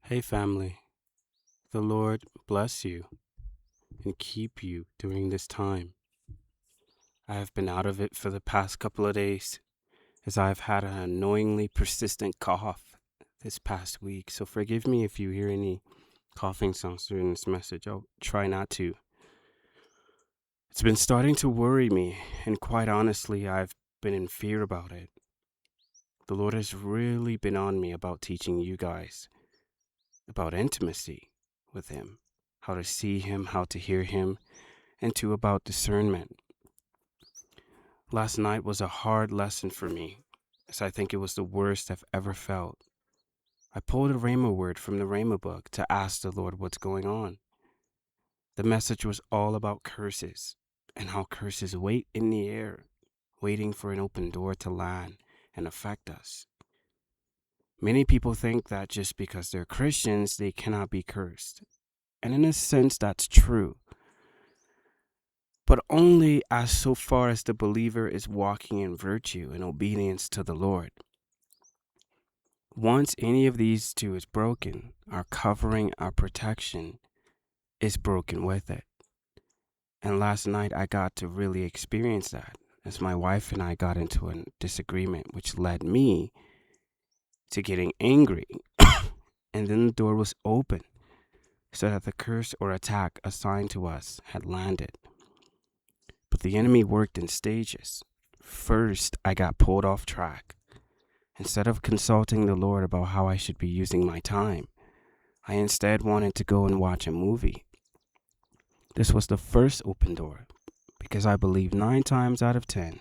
Hey family, the Lord bless you and keep you during this time. I have been out of it for the past couple of days as I've had an annoyingly persistent cough this past week, so forgive me if you hear any coughing sounds during this message. I'll try not to. It's been starting to worry me, and quite honestly, I've been in fear about it. The Lord has really been on me about teaching you guys about intimacy with Him, how to see Him, how to hear Him, and two about discernment. Last night was a hard lesson for me, as I think it was the worst I've ever felt. I pulled a Rhema word from the Rhema book to ask the Lord what's going on. The message was all about curses, and how curses wait in the air, waiting for an open door to land and affect us. Many people think that just because they're Christians, they cannot be cursed. And in a sense, that's true, but only as so far as the believer is walking in virtue and obedience to the Lord. Once any of these two is broken, our covering, our protection is broken with it. And last night I got to really experience that as my wife and I got into a disagreement, which led me to getting angry. And then the door was open so that the curse or attack assigned to us had landed. But the enemy worked in stages. First, I got pulled off track. Instead of consulting the Lord about how I should be using my time, I instead wanted to go and watch a movie. This was the first open door, because I believe 9 times out of 10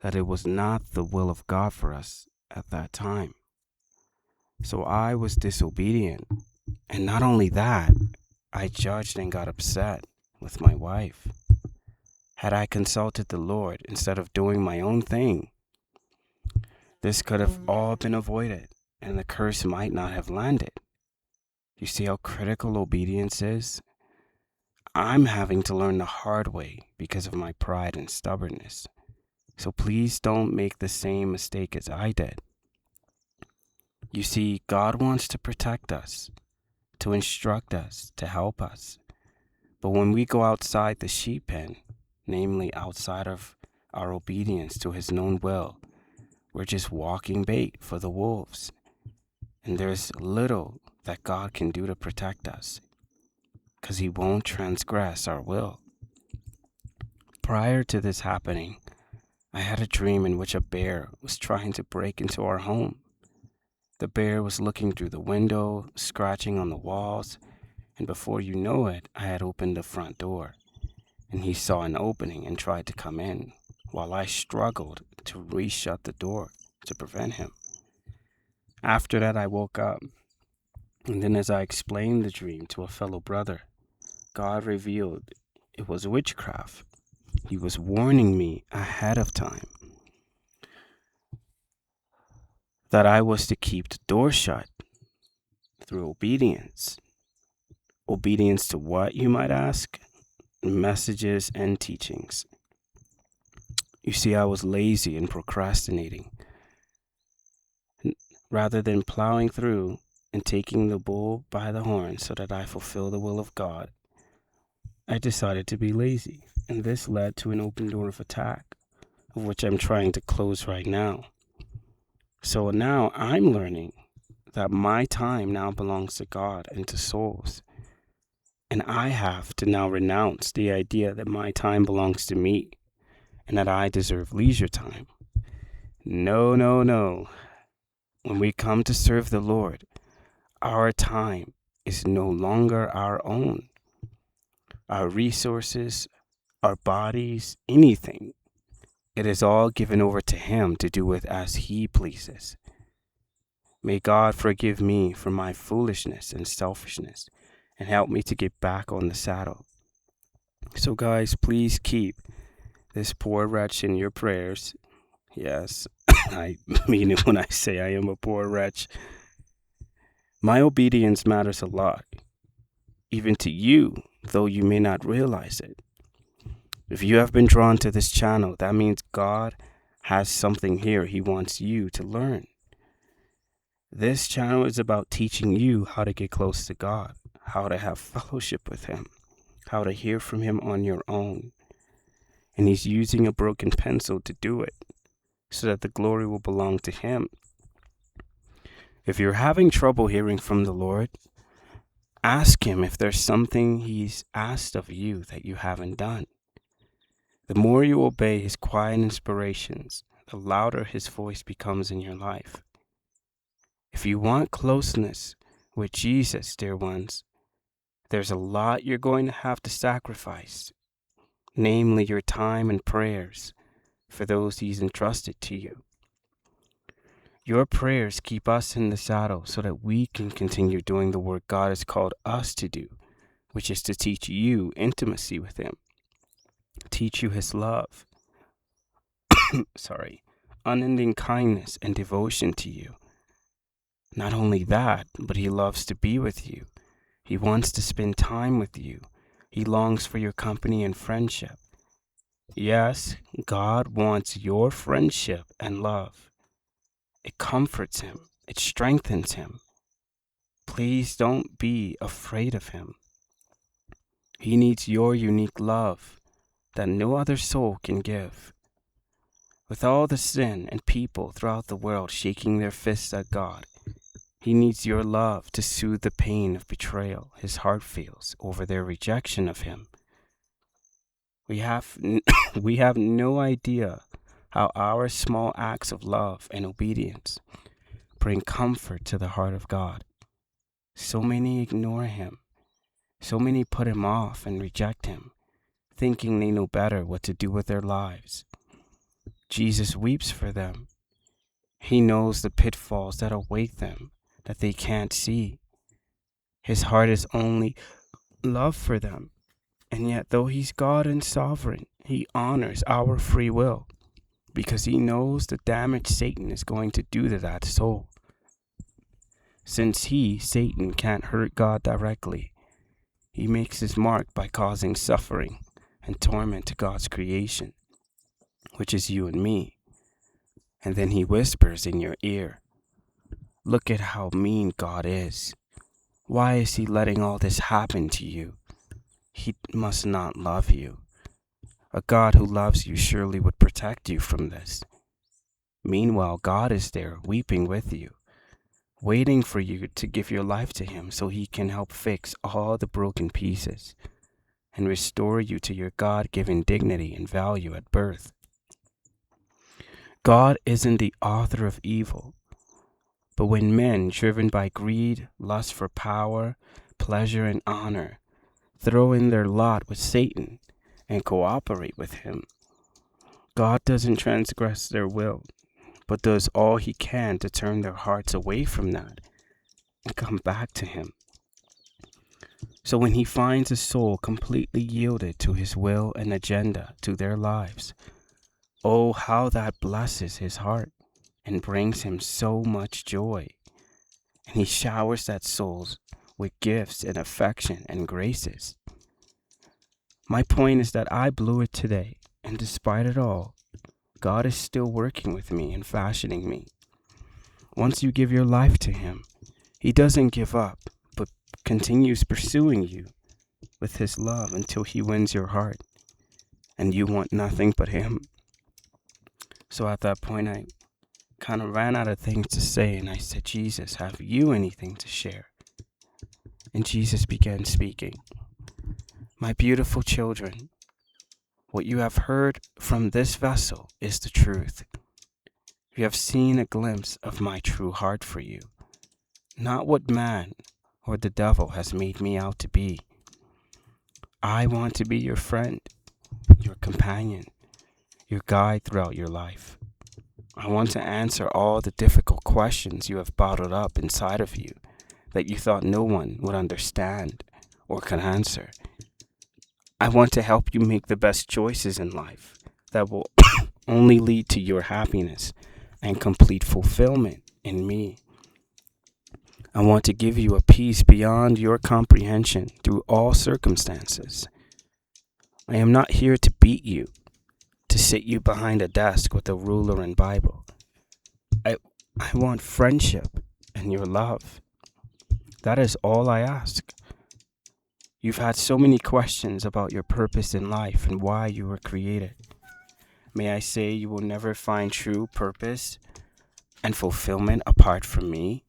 that it was not the will of God for us at that time. So I was disobedient. And not only that, I judged and got upset with my wife. Had I consulted the Lord instead of doing my own thing, this could have all been avoided, and the curse might not have landed. You see how critical obedience is? I'm having to learn the hard way because of my pride and stubbornness. So please don't make the same mistake as I did. You see, God wants to protect us, to instruct us, to help us. But when we go outside the sheep pen, namely outside of our obedience to His known will, we're just walking bait for the wolves. And there's little that God can do to protect us, because He won't transgress our will. Prior to this happening, I had a dream in which a bear was trying to break into our home. The bear was looking through the window, scratching on the walls, and before you know it, I had opened the front door, and he saw an opening and tried to come in, while I struggled to re-shut the door to prevent him. After that, I woke up, and then as I explained the dream to a fellow brother, God revealed it was witchcraft. He was warning me ahead of time that I was to keep the door shut through obedience. Obedience to what, you might ask? Messages and teachings. You see, I was lazy and procrastinating. Rather than plowing through and taking the bull by the horn so that I fulfill the will of God, I decided to be lazy, and this led to an open door of attack, of which I'm trying to close right now. So now I'm learning that my time now belongs to God and to souls. And I have to now renounce the idea that my time belongs to me and that I deserve leisure time. No, no, no. When we come to serve the Lord, our time is no longer our own. Our resources, our bodies, anything, it is all given over to Him to do with as He pleases. May God forgive me for my foolishness and selfishness and help me to get back on the saddle. So guys, please keep this poor wretch in your prayers. Yes, I mean it when I say I am a poor wretch. My obedience matters a lot, even to you, though you may not realize it. If you have been drawn to this channel, that means God has something here He wants you to learn. This channel is about teaching you how to get close to God, how to have fellowship with Him, how to hear from Him on your own. And He's using a broken pencil to do it, so that the glory will belong to Him. If you're having trouble hearing from the Lord, ask Him if there's something He's asked of you that you haven't done. The more you obey His quiet inspirations, the louder His voice becomes in your life. If you want closeness with Jesus, dear ones, there's a lot you're going to have to sacrifice, namely your time and prayers for those He's entrusted to you. Your prayers keep us in the saddle so that we can continue doing the work God has called us to do, which is to teach you intimacy with Him, teach you His love, unending kindness and devotion to you. Not only that, but He loves to be with you. He wants to spend time with you. He longs for your company and friendship. Yes, God wants your friendship and love. It comforts Him. It strengthens Him. Please don't be afraid of Him. He needs your unique love that no other soul can give. With all the sin and people throughout the world shaking their fists at God, He needs your love to soothe the pain of betrayal His heart feels over their rejection of Him. We have no idea how our small acts of love and obedience bring comfort to the heart of God. So many ignore Him. So many put Him off and reject Him, thinking they know better what to do with their lives. Jesus weeps for them. He knows the pitfalls that await them that they can't see. His heart is only love for them. And yet, though He's God and sovereign, He honors our free will because He knows the damage Satan is going to do to that soul. Since Satan, can't hurt God directly, he makes his mark by causing suffering and torment to God's creation, which is you and me. And then he whispers in your ear, "Look at how mean God is. Why is He letting all this happen to you? He must not love you. A God who loves you surely would protect you from this." Meanwhile, God is there weeping with you, waiting for you to give your life to Him so He can help fix all the broken pieces and restore you to your God-given dignity and value at birth. God isn't the author of evil, but when men, driven by greed, lust for power, pleasure, and honor, throw in their lot with Satan and cooperate with him, God doesn't transgress their will, but does all He can to turn their hearts away from that and come back to Him. So when He finds a soul completely yielded to His will and agenda to their lives, oh, how that blesses His heart and brings Him so much joy. And He showers that soul with gifts and affection and graces. My point is that I blew it today, and despite it all, God is still working with me and fashioning me. Once you give your life to Him, He doesn't give up, but continues pursuing you with His love until He wins your heart, and you want nothing but Him. So at that point, I kind of ran out of things to say, and I said, "Jesus, have you anything to share?" And Jesus began speaking. "My beautiful children, what you have heard from this vessel is the truth. You have seen a glimpse of my true heart for you, not what man or the devil has made me out to be. I want to be your friend, your companion, your guide throughout your life. I want to answer all the difficult questions you have bottled up inside of you that you thought no one would understand or can answer. I want to help you make the best choices in life that will only lead to your happiness and complete fulfillment in me. I want to give you a peace beyond your comprehension through all circumstances. I am not here to beat you, to sit you behind a desk with a ruler and Bible. I want friendship and your love. That is all I ask. You've had so many questions about your purpose in life and why you were created. May I say you will never find true purpose and fulfillment apart from me?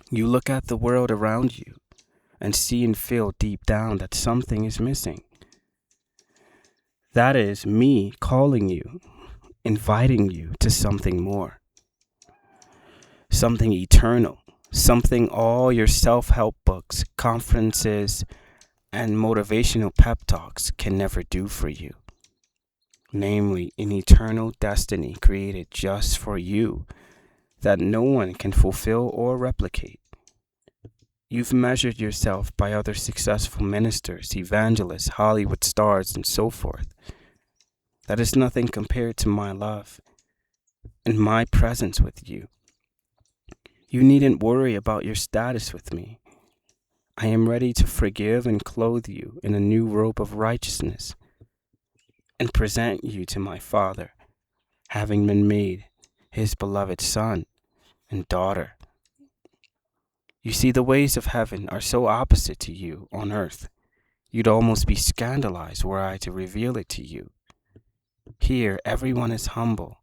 You look at the world around you and see and feel deep down that something is missing. That is me calling you, inviting you to something more, something eternal, something all your self-help books, conferences, and motivational pep talks can never do for you. Namely, an eternal destiny created just for you that no one can fulfill or replicate. You've measured yourself by other successful ministers, evangelists, Hollywood stars, and so forth. That is nothing compared to my love and my presence with you. You needn't worry about your status with me. I am ready to forgive and clothe you in a new robe of righteousness and present you to my Father, having been made his beloved son and daughter. You see, the ways of heaven are so opposite to you on earth. You'd almost be scandalized were I to reveal it to you. Here, everyone is humble,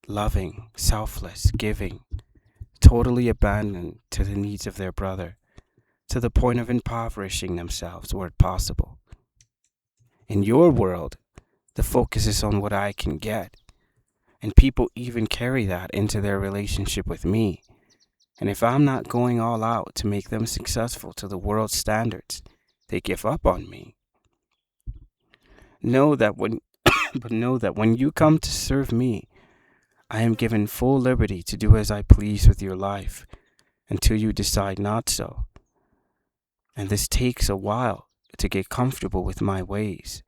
loving, selfless, giving, totally abandoned to the needs of their brother, to the point of impoverishing themselves were it possible. In your world, the focus is on what I can get, and people even carry that into their relationship with me. And if I'm not going all out to make them successful to the world's standards, they give up on me. Know that when you come to serve me, I am given full liberty to do as I please with your life until you decide not so. And this takes a while to get comfortable with my ways,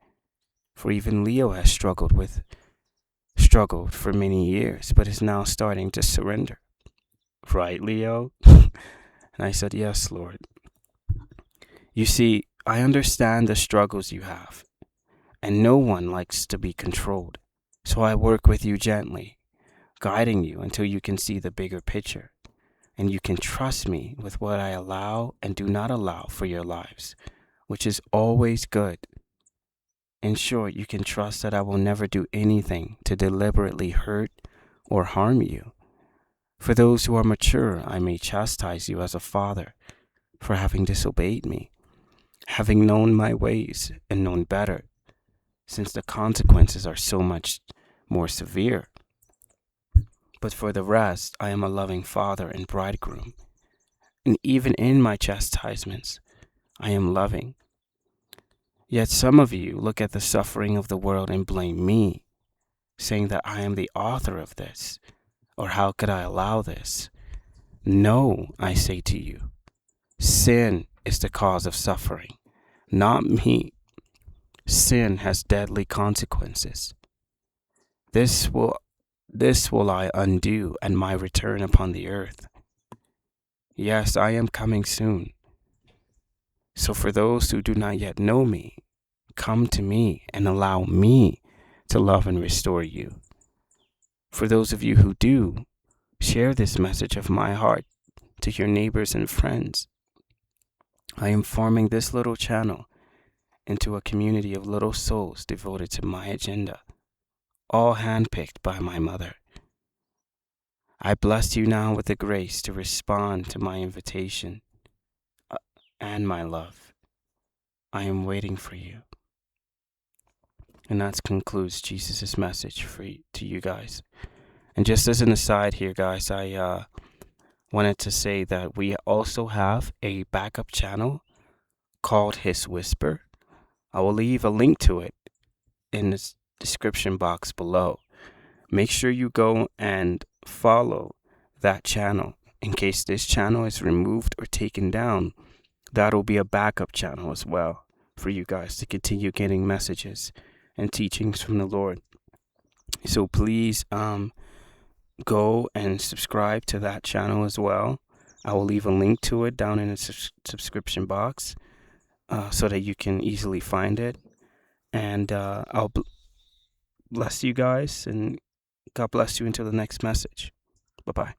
for even Leo has struggled for many years, but is now starting to surrender. Right, Leo? And I said, yes, Lord. You see, I understand the struggles you have, and no one likes to be controlled. So I work with you gently, guiding you until you can see the bigger picture, and you can trust me with what I allow and do not allow for your lives, which is always good. In short, you can trust that I will never do anything to deliberately hurt or harm you. For those who are mature, I may chastise you as a father for having disobeyed me, having known my ways and known better, since the consequences are so much more severe. But for the rest, I am a loving father and bridegroom, and even in my chastisements, I am loving. Yet some of you look at the suffering of the world and blame me, saying that I am the author of this, or how could I allow this? No, I say to you, sin is the cause of suffering, not me. Sin has deadly consequences. This will I undo at my return upon the earth. Yes, I am coming soon. So for those who do not yet know me, come to me and allow me to love and restore you. For those of you who do, share this message of my heart to your neighbors and friends. I am forming this little channel into a community of little souls devoted to my agenda, all handpicked by my mother. I bless you now with the grace to respond to my invitation and my love. I am waiting for you. And that concludes Jesus' message to you guys. And just as an aside here, guys, I wanted to say that we also have a backup channel called His Whisper. I will leave a link to it in the description box below. Make sure you go and follow that channel. In case this channel is removed or taken down, that'll be a backup channel as well for you guys to continue getting messages and teachings from the Lord. So please go and subscribe to that channel as well. I will leave a link to it down in the subscription box so that you can easily find it. And I'll bless you guys, and God bless you until the next message. Bye-bye.